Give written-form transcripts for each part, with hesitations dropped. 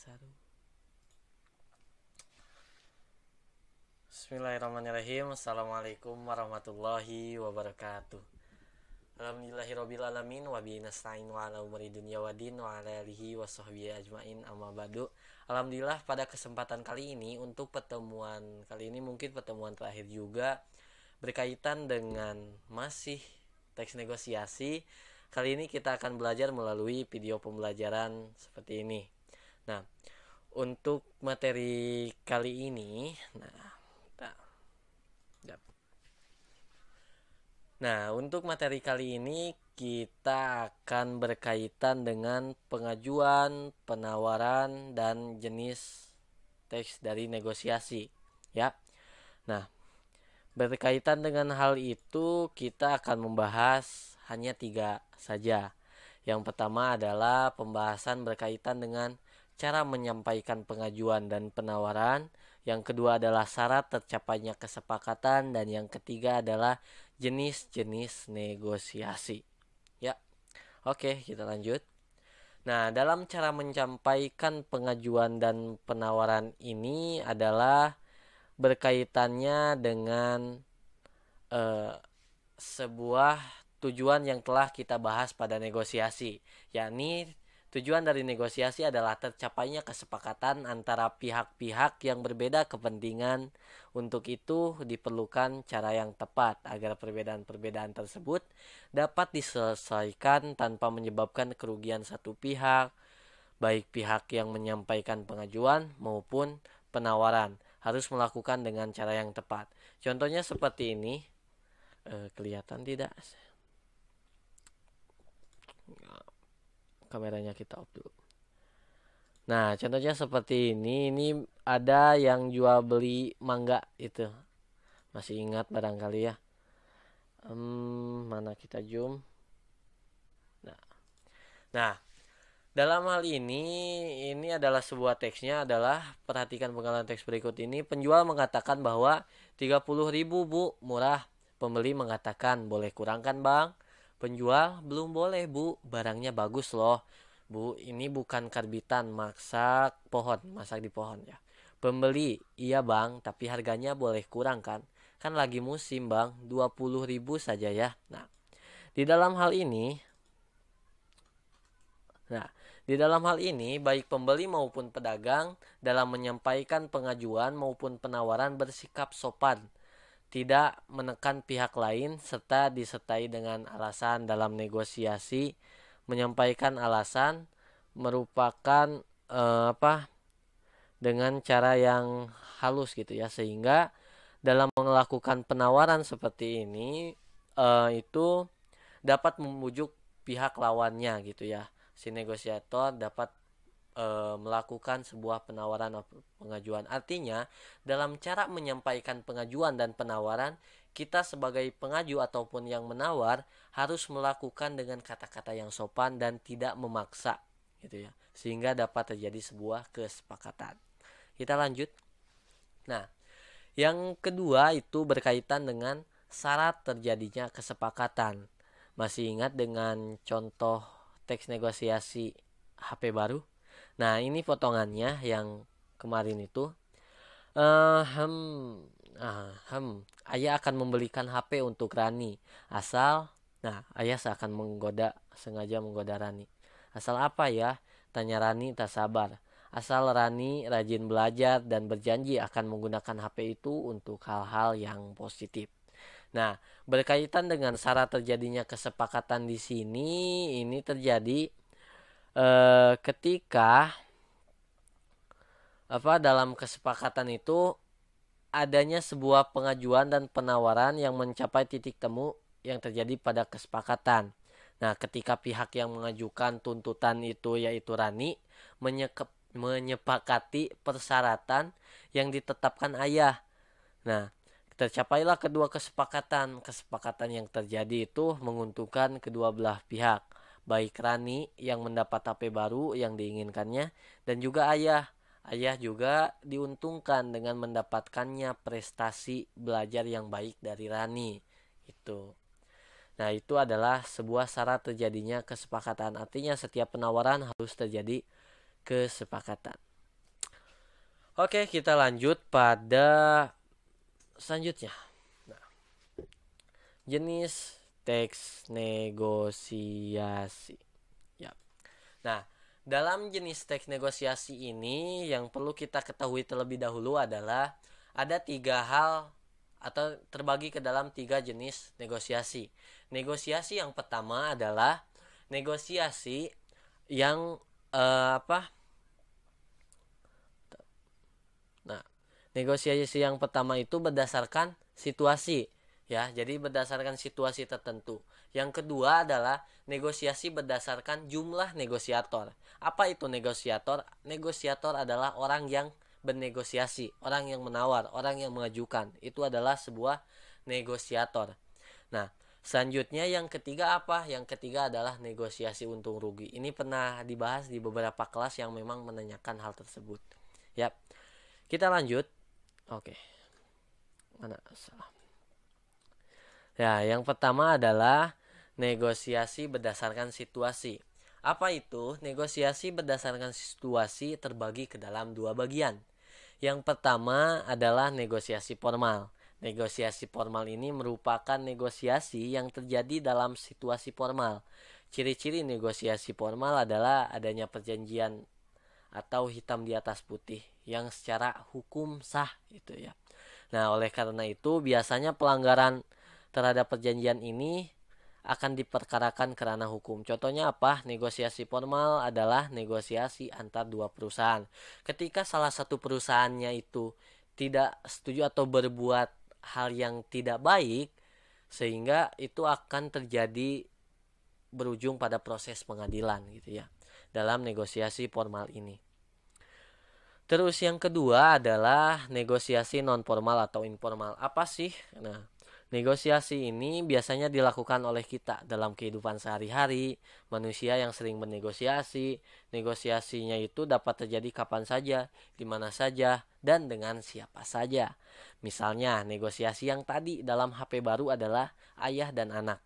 Saru. Bismillahirrahmanirrahim. Assalamualaikum warahmatullahi wabarakatuh. Alhamdulillahirabbil alamin wa bihi nasta'in wa ala umuri dunya waddin wa ala alihi washabbihi ajmain amma ba'du. Alhamdulillah pada kesempatan kali ini, untuk pertemuan kali ini mungkin pertemuan terakhir juga berkaitan dengan masih teks negosiasi. Kali ini kita akan belajar melalui video pembelajaran seperti ini. Nah, untuk materi kali ini, untuk materi kali ini kita akan berkaitan dengan pengajuan, penawaran, dan jenis teks dari negosiasi, ya. Nah, berkaitan dengan hal itu kita akan membahas hanya 3 saja. Yang pertama adalah pembahasan berkaitan dengan cara menyampaikan pengajuan dan penawaran. Yang kedua adalah syarat tercapainya kesepakatan, dan yang ketiga adalah jenis-jenis negosiasi. Ya. Oke, kita lanjut. Nah, dalam cara menyampaikan pengajuan dan penawaran ini adalah berkaitannya dengan sebuah tujuan yang telah kita bahas pada negosiasi, yakni tujuan dari negosiasi adalah tercapainya kesepakatan antara pihak-pihak yang berbeda kepentingan. Untuk itu diperlukan cara yang tepat agar perbedaan-perbedaan tersebut dapat diselesaikan tanpa menyebabkan kerugian satu pihak, baik pihak yang menyampaikan pengajuan maupun penawaran harus melakukan dengan cara yang tepat. Contohnya seperti ini. Kelihatan tidak? Kameranya kita off dulu. Nah, contohnya seperti ini. Ini ada yang jual beli mangga itu. Masih ingat barangkali ya. Mana kita zoom? Nah, dalam hal ini adalah sebuah teksnya adalah, perhatikan penggalan teks berikut ini. Penjual mengatakan bahwa 30.000 Bu, murah. Pembeli mengatakan, boleh kurangkan Bang. Penjual, belum boleh Bu, barangnya bagus loh Bu, ini bukan karbitan, masak di pohon ya. Pembeli, iya Bang, tapi harganya boleh kurang kan lagi musim Bang, 20.000 saja ya. Nah, di dalam hal ini baik pembeli maupun pedagang dalam menyampaikan pengajuan maupun penawaran bersikap sopan, tidak menekan pihak lain, serta disertai dengan alasan. Dalam negosiasi, menyampaikan alasan merupakan dengan cara yang halus gitu ya, sehingga dalam melakukan penawaran seperti ini itu dapat membujuk pihak lawannya gitu ya. Si negosiator dapat melakukan sebuah penawaran atau pengajuan. Artinya, dalam cara menyampaikan pengajuan dan penawaran, kita sebagai pengaju ataupun yang menawar harus melakukan dengan kata-kata yang sopan dan tidak memaksa gitu ya, sehingga dapat terjadi sebuah kesepakatan. Kita lanjut. Nah, yang kedua itu berkaitan dengan syarat terjadinya kesepakatan. Masih ingat dengan contoh teks negosiasi HP baru? Nah, ini potongannya yang kemarin itu. Ayah akan membelikan HP untuk Rani. Ayah sengaja menggoda Rani. Asal apa ya? Tanya Rani tak sabar. Asal Rani rajin belajar dan berjanji akan menggunakan HP itu untuk hal-hal yang positif. Nah, berkaitan dengan syarat terjadinya kesepakatan di sini, ini terjadi ketika dalam kesepakatan itu adanya sebuah pengajuan dan penawaran yang mencapai titik temu yang terjadi pada kesepakatan. Nah, ketika pihak yang mengajukan tuntutan itu, yaitu Rani, menyepakati persyaratan yang ditetapkan ayah. Nah, tercapailah kedua kesepakatan. Kesepakatan yang terjadi itu menguntungkan kedua belah pihak, baik Rani yang mendapat HP baru yang diinginkannya, dan juga ayah. Ayah juga diuntungkan dengan mendapatkannya prestasi belajar yang baik dari Rani. Itu. Nah, itu adalah sebuah syarat terjadinya kesepakatan. Artinya setiap penawaran harus terjadi kesepakatan. Oke, kita lanjut pada selanjutnya. Nah, jenis teks negosiasi. Ya. Nah, dalam jenis teks negosiasi ini yang perlu kita ketahui terlebih dahulu adalah ada 3 hal atau terbagi ke dalam 3 jenis negosiasi. Negosiasi yang pertama adalah negosiasi yang apa? Nah, negosiasi yang pertama itu berdasarkan situasi, ya. Jadi berdasarkan situasi tertentu. Yang kedua adalah negosiasi berdasarkan jumlah negosiator. Apa itu negosiator? Negosiator adalah orang yang bernegosiasi, orang yang menawar, orang yang mengajukan. Itu adalah sebuah negosiator. Nah, selanjutnya yang ketiga apa? Yang ketiga adalah negosiasi untung rugi. Ini pernah dibahas di beberapa kelas yang memang menanyakan hal tersebut. Ya, kita lanjut. Oke, mana salah. Ya, yang pertama adalah negosiasi berdasarkan situasi. Apa itu? Negosiasi berdasarkan situasi terbagi ke dalam 2 bagian. Yang pertama adalah negosiasi formal. Negosiasi formal ini merupakan negosiasi yang terjadi dalam situasi formal. Ciri-ciri negosiasi formal adalah adanya perjanjian atau hitam di atas putih yang secara hukum sah itu ya. Nah, oleh karena itu biasanya pelanggaran terhadap perjanjian ini akan diperkarakan ke ranah hukum. Contohnya apa? Negosiasi formal adalah negosiasi antar 2 perusahaan. Ketika salah satu perusahaannya itu tidak setuju atau berbuat hal yang tidak baik, sehingga itu akan terjadi berujung pada proses pengadilan gitu ya dalam negosiasi formal ini. Terus yang kedua adalah negosiasi non formal atau informal. Apa sih? Nah, negosiasi ini biasanya dilakukan oleh kita dalam kehidupan sehari-hari. Manusia yang sering bernegosiasi, negosiasinya itu dapat terjadi kapan saja, di mana saja, dan dengan siapa saja. Misalnya, negosiasi yang tadi dalam HP baru adalah ayah dan anak.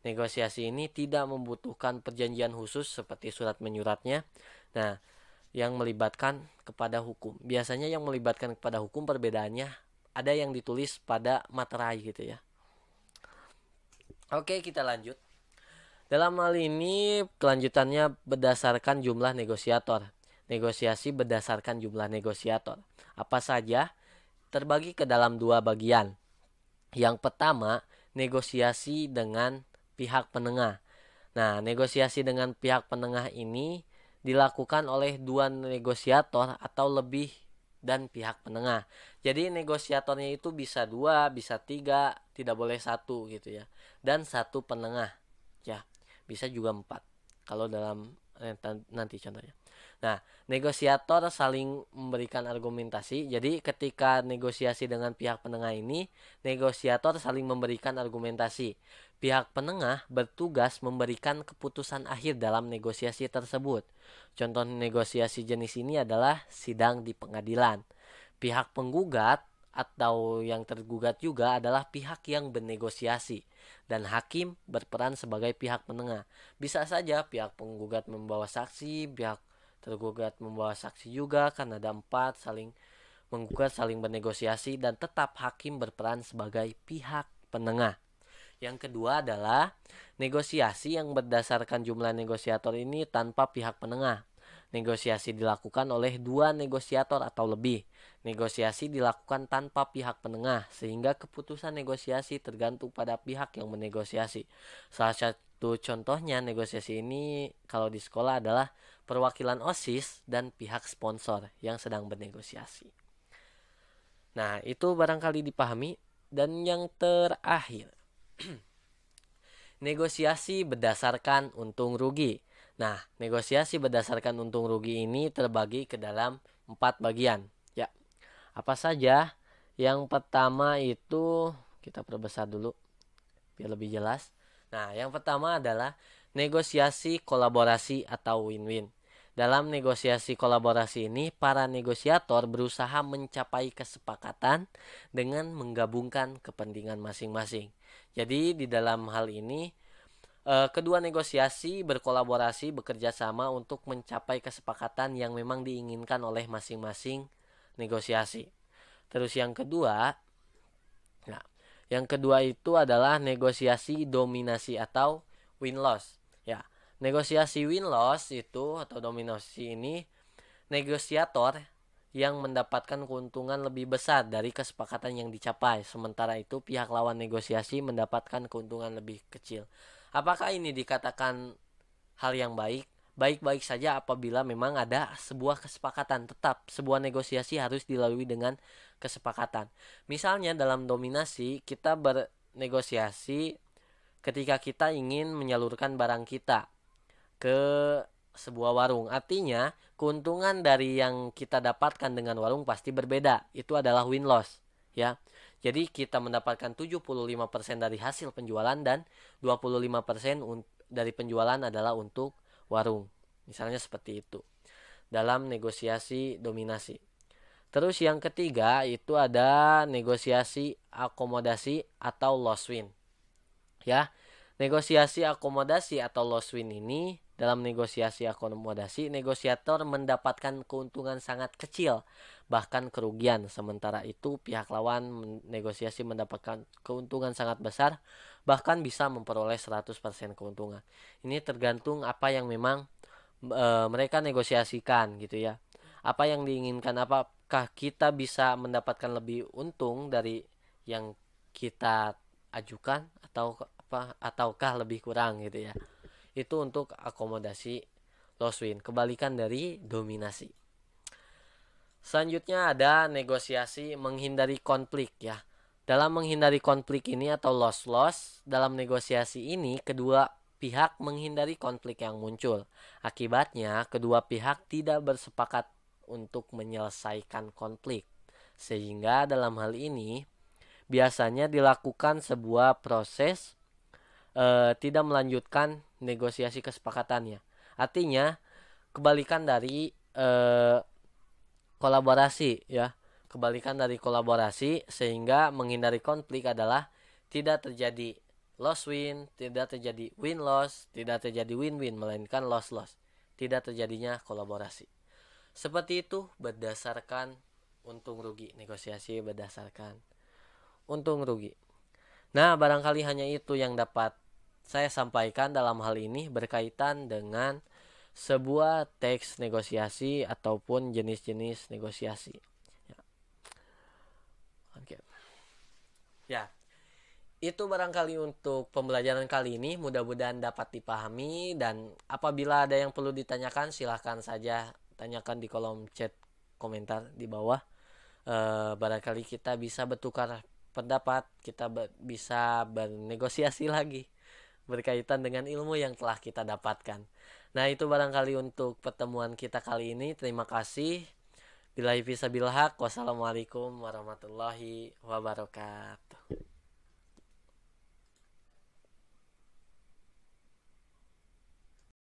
Negosiasi ini tidak membutuhkan perjanjian khusus seperti surat menyuratnya. Nah, yang melibatkan kepada hukum. Biasanya yang melibatkan kepada hukum perbedaannya ada yang ditulis pada materai gitu ya. Oke, kita lanjut. Dalam hal ini kelanjutannya berdasarkan jumlah negosiator. Negosiasi berdasarkan jumlah negosiator. Apa saja? Terbagi ke dalam 2 bagian. Yang pertama, negosiasi dengan pihak penengah. Nah, negosiasi dengan pihak penengah ini dilakukan oleh 2 negosiator atau lebih dan pihak penengah. Jadi negosiatornya itu bisa 2, bisa 3, tidak boleh 1 gitu ya. Dan 1 penengah. Ya, bisa juga 4. Kalau dalam nanti contohnya. Nah, negosiator saling memberikan argumentasi. Jadi ketika negosiasi dengan pihak penengah ini, negosiator saling memberikan argumentasi. Pihak penengah bertugas memberikan keputusan akhir dalam negosiasi tersebut. Contoh negosiasi jenis ini adalah sidang di pengadilan. Pihak penggugat atau yang tergugat juga adalah pihak yang bernegosiasi dan hakim berperan sebagai pihak penengah. Bisa saja pihak penggugat membawa saksi, pihak tergugat membawa saksi juga, kan ada 4 saling menggugat, saling bernegosiasi, dan tetap hakim berperan sebagai pihak penengah. Yang kedua adalah negosiasi yang berdasarkan jumlah negosiator ini tanpa pihak penengah. Negosiasi dilakukan oleh 2 negosiator atau lebih. Negosiasi dilakukan tanpa pihak penengah, sehingga keputusan negosiasi tergantung pada pihak yang menegosiasi. Salah satu contohnya negosiasi ini kalau di sekolah adalah perwakilan OSIS dan pihak sponsor yang sedang bernegosiasi. Nah, itu barangkali dipahami. Dan yang terakhir, negosiasi berdasarkan untung rugi. Nah, negosiasi berdasarkan untung rugi ini terbagi ke dalam 4 bagian. Ya, apa saja? Yang pertama itu kita perbesar dulu biar lebih jelas. Nah, yang pertama adalah negosiasi kolaborasi atau win-win. Dalam negosiasi kolaborasi ini, para negosiator berusaha mencapai kesepakatan dengan menggabungkan kepentingan masing-masing. Jadi, di dalam hal ini, kedua negosiasi berkolaborasi bekerja sama untuk mencapai kesepakatan yang memang diinginkan oleh masing-masing negosiasi. Terus yang kedua, nah, yang kedua itu adalah negosiasi dominasi atau win-loss. Ya, negosiasi win-loss itu atau dominasi ini negosiator yang mendapatkan keuntungan lebih besar dari kesepakatan yang dicapai. Sementara itu pihak lawan negosiasi mendapatkan keuntungan lebih kecil. Apakah ini dikatakan hal yang baik? Baik-baik saja apabila memang ada sebuah kesepakatan. Tetap sebuah negosiasi harus dilalui dengan kesepakatan. Misalnya dalam dominasi kita bernegosiasi ketika kita ingin menyalurkan barang kita ke sebuah warung. Artinya keuntungan dari yang kita dapatkan dengan warung pasti berbeda. Itu adalah win-loss, ya. Jadi kita mendapatkan 75% dari hasil penjualan dan 25% dari penjualan adalah untuk warung. Misalnya seperti itu. Dalam negosiasi dominasi. Terus yang ketiga itu ada negosiasi akomodasi atau loss win. Ya. Negosiasi akomodasi atau loss win ini, dalam negosiasi akomodasi, negosiator mendapatkan keuntungan sangat kecil, bahkan kerugian. Sementara itu pihak lawan negosiasi mendapatkan keuntungan sangat besar, bahkan bisa memperoleh 100% keuntungan. Ini tergantung apa yang memang mereka negosiasikan gitu ya. Apa yang diinginkan, apakah kita bisa mendapatkan lebih untung dari yang kita ajukan ataukah lebih kurang gitu ya. Itu untuk akomodasi loss win, kebalikan dari dominasi. Selanjutnya ada negosiasi menghindari konflik ya. Dalam menghindari konflik ini atau loss dalam negosiasi ini kedua pihak menghindari konflik yang muncul. Akibatnya kedua pihak tidak bersepakat untuk menyelesaikan konflik. Sehingga dalam hal ini biasanya dilakukan sebuah proses tidak melanjutkan negosiasi kesepakatannya. Artinya kebalikan dari kolaborasi ya. Kebalikan dari kolaborasi, sehingga menghindari konflik adalah tidak terjadi loss win, tidak terjadi win loss, tidak terjadi win-win, melainkan loss-loss. Tidak terjadinya kolaborasi. Seperti itu berdasarkan untung rugi, negosiasi berdasarkan untung rugi. Nah, barangkali hanya itu yang dapat saya sampaikan dalam hal ini berkaitan dengan sebuah teks negosiasi ataupun jenis-jenis negosiasi. Ya. Oke. Ya. Itu barangkali untuk pembelajaran kali ini, mudah-mudahan dapat dipahami, dan apabila ada yang perlu ditanyakan silahkan saja tanyakan di kolom chat komentar di bawah. Barangkali kita bisa bertukar pendapat, kita bisa bernegosiasi lagi berkaitan dengan ilmu yang telah kita dapatkan. Nah, itu barangkali untuk pertemuan kita kali ini. Terima kasih. Billahi fisabilillah. Wassalamualaikum warahmatullahi wabarakatuh.